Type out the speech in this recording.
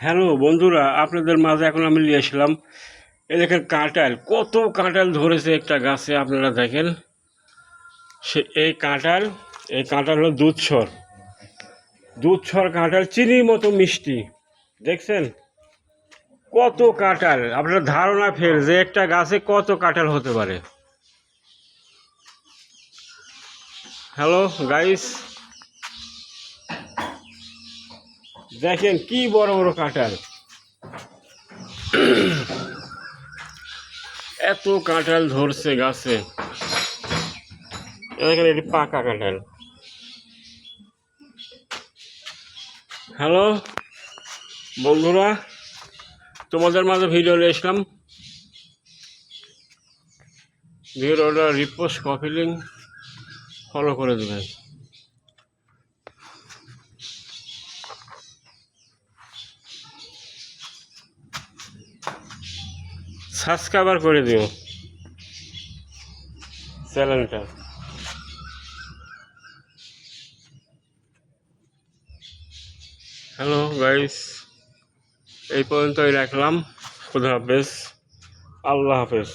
Hello বন্ধুরা, আপনাদের মাঝে এখন আমি নিয়ে আসলাম। এই দেখেন কাঁঠাল, কত কাঁঠাল ধরেছে একটা গাছে। আপনারা দেখেন এই কাঁঠাল হলো দুধসর কাঁঠাল, চিনির মতো মিষ্টি। দেখছেন কত কাঁঠাল? আপনার ধারণা ফেল যে একটা গাছে কত কাঁঠাল হতে পারে। হ্যালো গাইস, দেখেন কি বড় বড় কাঁঠাল। এত কাঁঠাল ধরছে গাছে। দেখেন এটি পাকা কাঁঠাল। হ্যালো বন্ধুরা, তোমাদের মাঝে ভিডিও নিয়ে আসলাম। ভিডিওটা রিপোস্ট, কপি লিঙ্ক ফলো করে দেবেন। সাবস্ক্রাইবার করে দিও চ্যানেলটা। হ্যালো গাইস, এই পর্যন্তই রাখলাম। খুদা হাফেজ, আল্লাহ হাফেজ।